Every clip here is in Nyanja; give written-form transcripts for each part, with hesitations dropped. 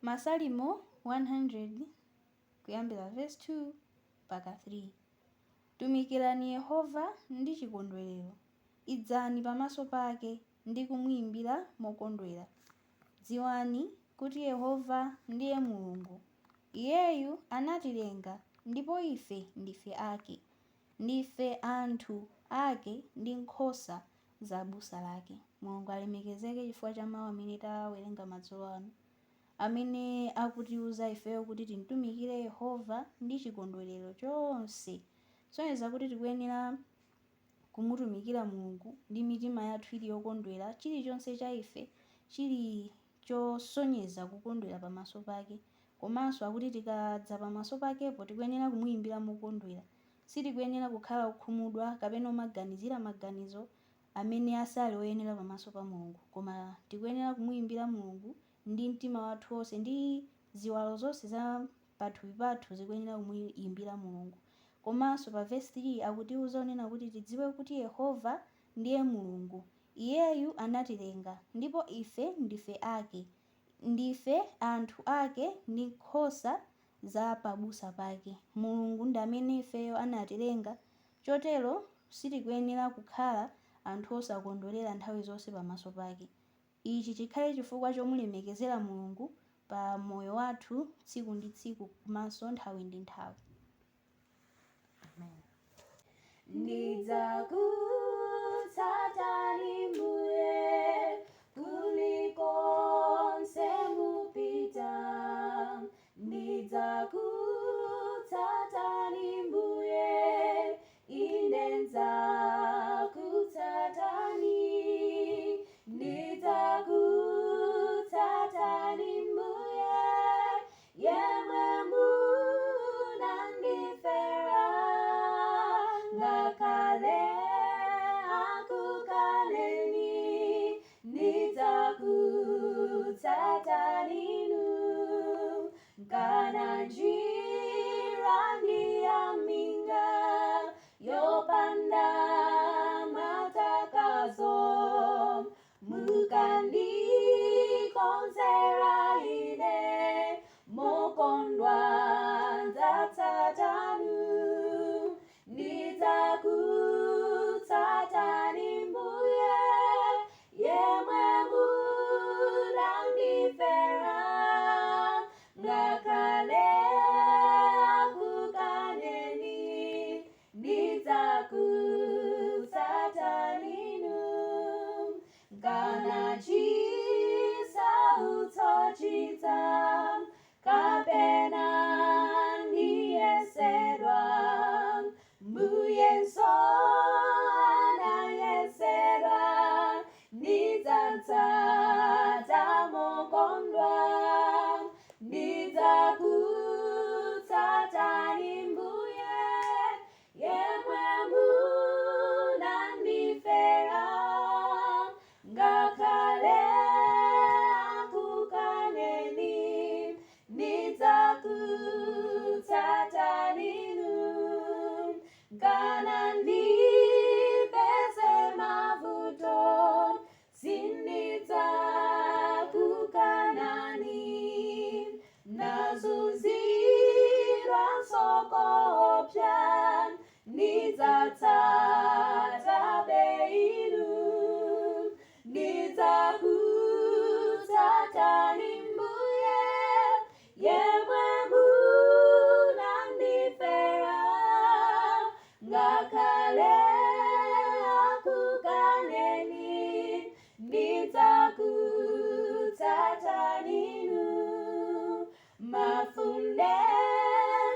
Masalimo 100 kuyambira verse 2 mpaka 3. Tumikirani Yehova ndi chikondwerero, idzani pamaso pake ndi kumuyimbira mokondwera. Dziwani kuti Yehova ndiye Mulungu, Iyeyu anatilenga ndipo ife ndife ake, ndife anthu ake ndi nkhosa za busa lake. Mulungu alemekezeke chifukwa cha mawu amene tawerenga madzulo ano, amene akutiuza ifeyo kuti timtumikire Yehova ndi chikondwerero chonse. Soneza kuti tikuyenera kumutumikira Mulungu ndi mitima yathu ili yokondwera, chilichonse cha ife chili chosonyeza kukondwera pamaso pake. Komanso akuti tikadza pamaso pakepo tikuyenera kumuyimbira mokondwera, sitikuyenera kukhala okhumudwa kapena omaganizira maganizo amene asali oyenera pamaso pa Mulungu, koma tikuyenera kumuyimbira Mulungu ndi mtima wathu wonse, ndi ziwalo zonse za pathupi pathu zikuyenera kumuyimbira Mulungu. Komanso pa verse 3 akutiuza onena kuti tidziwe kuti Yehova ndiye Mulungu, Iyeyu anatilenga ndipo ife ndife ake, ndife anthu ake ndi nkhosa za pabusa pake. Mulungu ndi amene ifeyo anatilenga, chotero sitikuyenera kukhala anthu osakondwerera nthawi zonse pamaso pake. Ichi chikhale chifukwa chomulemekezera Mulungu pa moyo wathu tsiku ndi tsiku komanso nthawi ndi nthawi. Amen. Ndidzakutsatani Mbuye kulikonse mupita, ndidzakutsatani Mbuye, ine ndidzakutsatani, ndidzakutsatani Mbuye, yemwe munandifera, ngakhale akukaneni, ndidzakutsatani inu, kana njira ndiyaminga yopanda matakazo, mukandikonzera ine mokondwa ndidzatsatanu, ndidzakutsatani Mbuye, yemwe munandifera, ngakhale akukaneni, ndidzakutsatani inu, kana chisautso chidza kapena ndiyesedwa, Mbuyenso anayesedwa, ndidzatsata mokondwa, ndidzakutsatani Mbuye, yemwe munandifera, ngakhale akukaneni, ndidzakutsatani inu, kana ndipeze mavuto, sindidzakukanani, nazunzidwa koopsa, ndidzatsatabe inu, ndidzakutsatani Mbuye, yemwe munandifera, ngakhale akukaneni, ndidzakutsatani inu, mafunde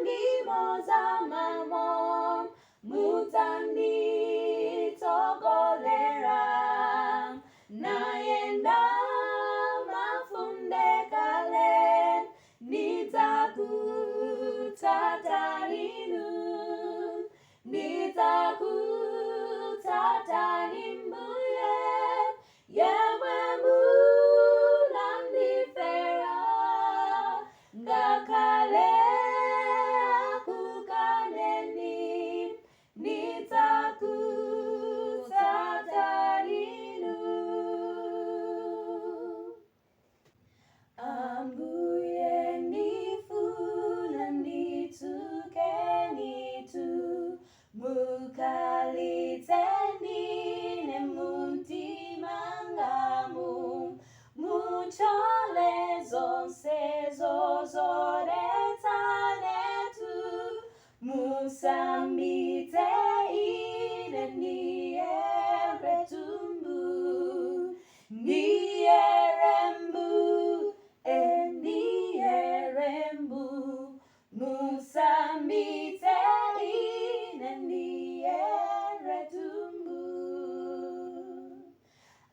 ndimozamamo, mudzanditsogolera, nayenda mafunde kale, ndidzakutsatani inu, ndidzakutsatani Mbuye, yemwe munandifera, ngakhale akukaneni, ndidzakutsatani inu. Ambuye Chale zonse zozoretsanetu musambite ine nieretumbu nierembu enierembu musambite ine nieretumbu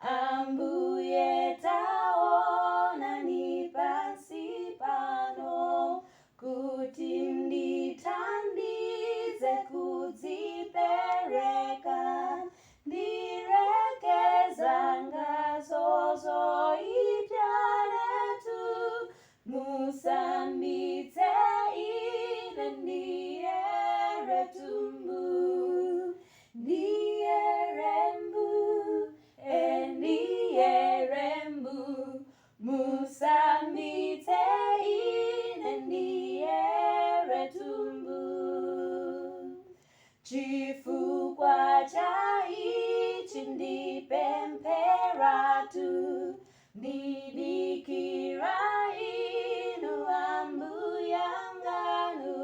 ambuye taona ni pansi pano kuti mnditandize kudzipereka ndirekeza ngazozo ipyanetu musambite ine nieretumbu nierembu enierembu musambite ine nieretumbu chifukwa cha ichi ndipemperatu ndidikira inu ambuyanganu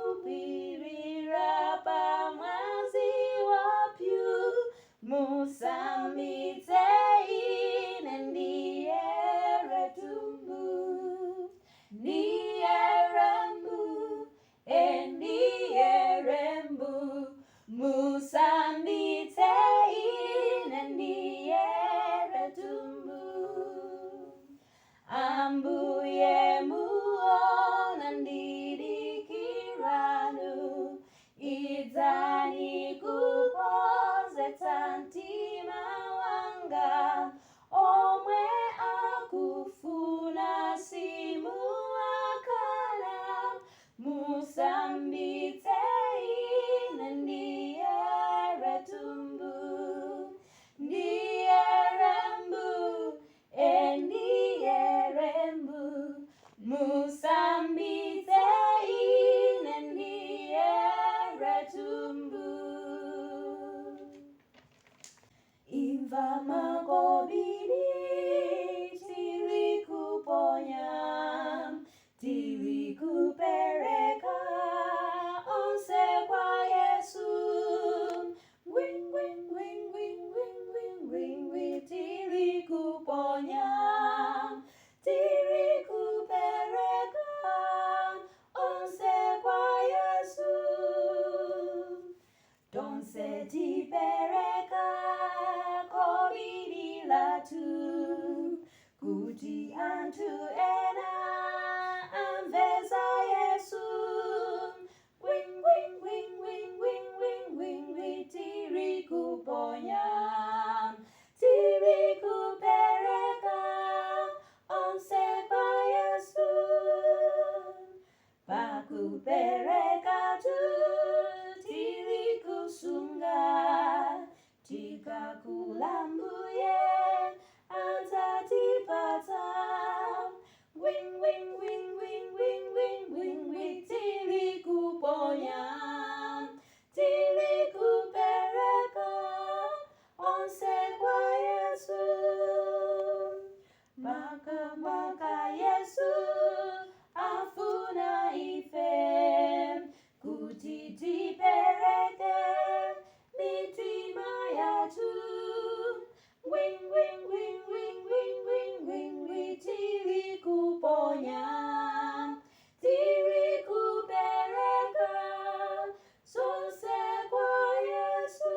ndikukupirira pamwazi wapyu musambite ine nieretumbu nierembu enierembu musambite ine nieretumbu ambuye muona ndidikiranu idzani kukonzetsa mtima wanga omwe akufuna simuwakana musambite ine nieretumbu nierembu enierembu musambite ine nieretumbu imva makobiri tiri kuponya tiri kupereka onse kwa Yesu wing wing wing wing wing wing wing wing tiri kuponya tiri kupereka onse kwa Yesu donse tipereka kobiri latu kuti antu ena amveza Yesu wing wing wing wing wing wing wing wing tiri kuponya tiri kupereka onse kwa Yesu pakupereka tu tiri kusunga tikakulambuye antatipata wing wing wing wing wing wing wing wing tiri kuponya tiri kupereka onse kwa Yesu maka Yesu afuna ife kuti tipereke mitima yatu wing wing wing wing wing wing wing wing tiri kuponya tiri kupereka zonse kwa Yesu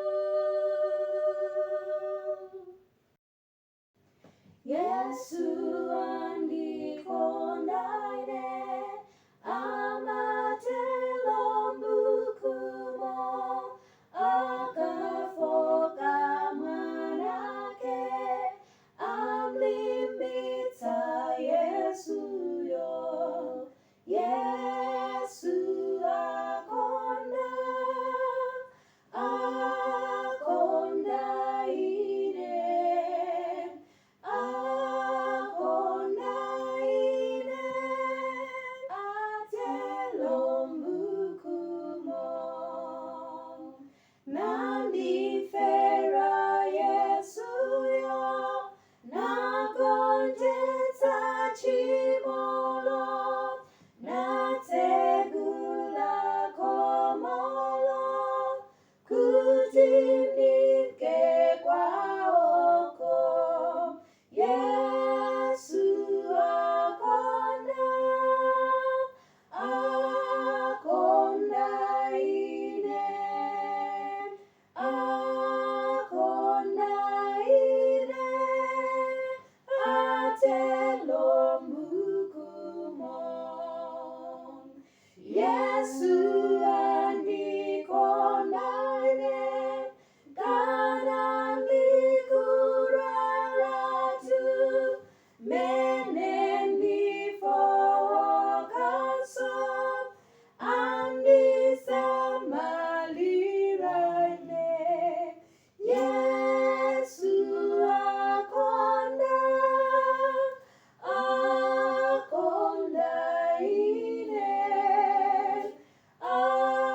Yesu andikondaine amatelo mbukumo akafoka mwanake amlimbitsa Yesu yo Yesu akonda ine akonda ine ate chimolo natsegula komolo kuti ndifike kwaoko. Yesu akonda, akonda ine, akonda ine, atelo mbukumo. Yesu andikonda ine, kana ndikuraratu, mene ndifokaso, andisamalirane. Yesu akonda, akonda ine,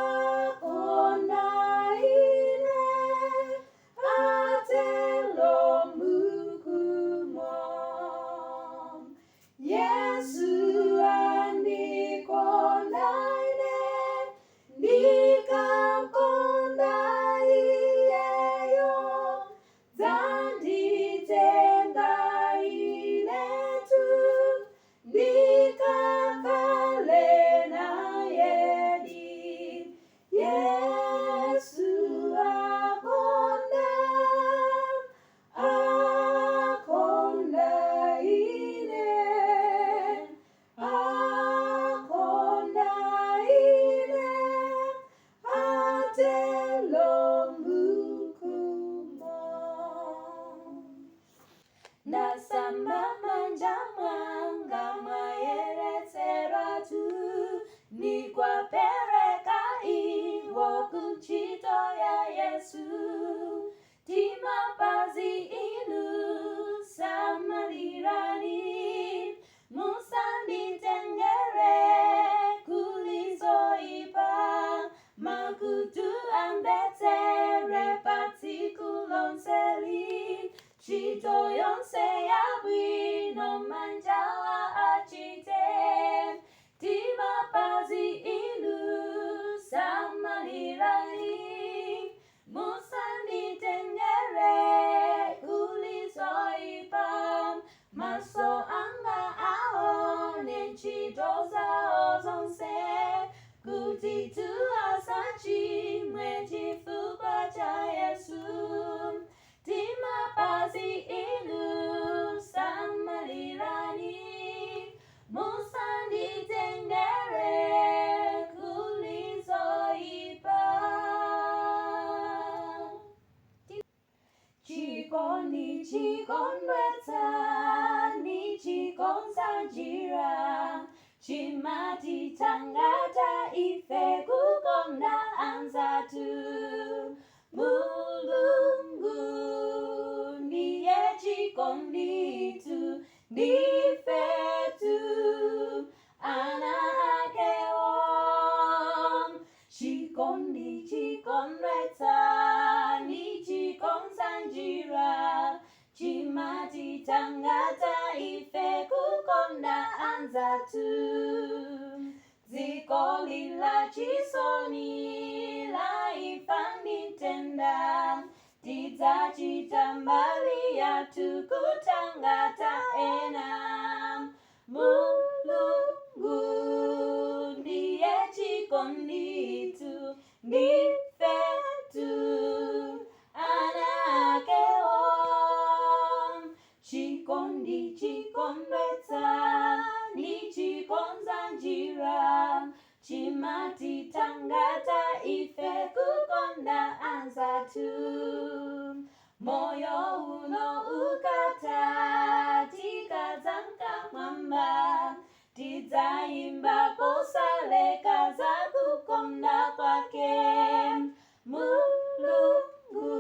akonda ine, atelo mbukumo. Yesu andikonda ine, ndikakonda iyeyo, dzanditenga inetu, ndikakale nayedi. Yesu akonda, akonda ine, akonda ine, atelo mbukumo. Ndasamba manja mwanga mwayeretseratu, nikwapereka iwo kuntchito ya Yesu. Timapazi inu samalirani, musanditengere kulizoipa, makutu ambetsere patsiku lonseli, ntchito yonse yabwino manjawa achite. Timapazi inu samalirani, musanditengere kulizoipa, maso anga aone ntchito zawo zonse, kuti asachimwe chifukwa cha Yesu. Timapazi inu samalirani, musanditengere kulizoipa. Chikondi chikondwetsa, nichikonza njira, chimatitangata ife kukonda anzatu. Mulungu ndiye chikonditu, ndifetu ana akewo. Chikondi chikondwetsa, nichikonza njira, chimatitangata ife kukonda anzatu. Dziko lila chisoni la ifanitenda, tidzachita mbali yatu kutangata ena. Mulungu ndiye chikonditu, ndifetu ana akewo. Chikondi chikondwetsa, nichikonza njira, chimatitangata ife kukonda anzatu. Moyo uno ukata, tikadzanka mwamba, tidzaimba kosaleka za kukonda kwake. Mulungu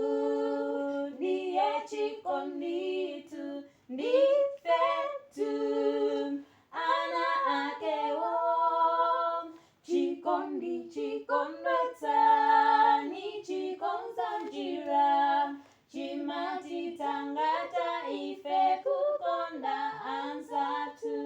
ndiye chikonditu, ndifetu ana akewo. Chikondi chikondwetsa, nichikonza njira, chimatitangata ife kukonda anzatu.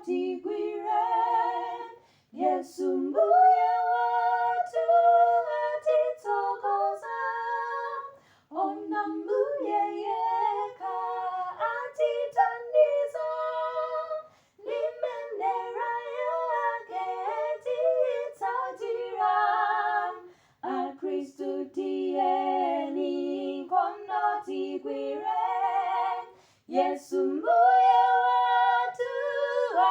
tigwire. Yesu mbuye watu atitsogoza, ona mbuye yeka atitandiza, limendera yake titsatira. Akristu tieni nkono tigwire. Yesu mbuye watu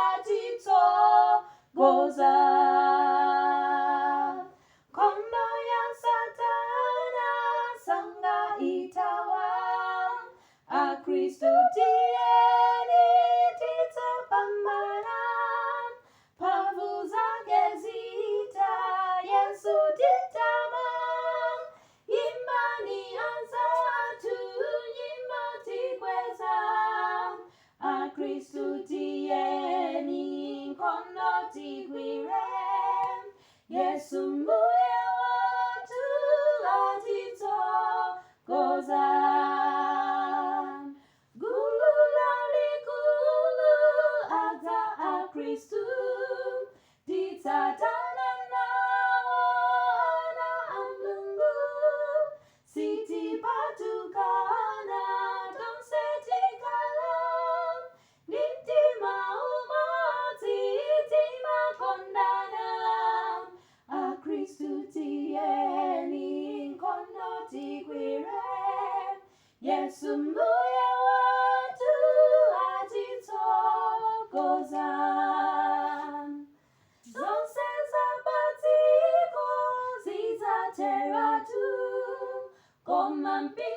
atitsogoza. Kondo ya Satana sanga itawa. Akristu tieni titsapambana. Pavu zake zita Yesu titama. Imani anzatu nyimbo tikweza. Akristu tieni nkono tigwire. Yesu mbuye watu atitsogoza. Gulu lalikulu adza Akristu, titsatana nawo ana a Mulungu. Sitipatukana tonse tikala, mitima umodzi timakondana. Akristu tieni nkono tigwire. Yesu mbuye watu atitsogoza. Zonse zapatiko zidzateratu, koma mpingo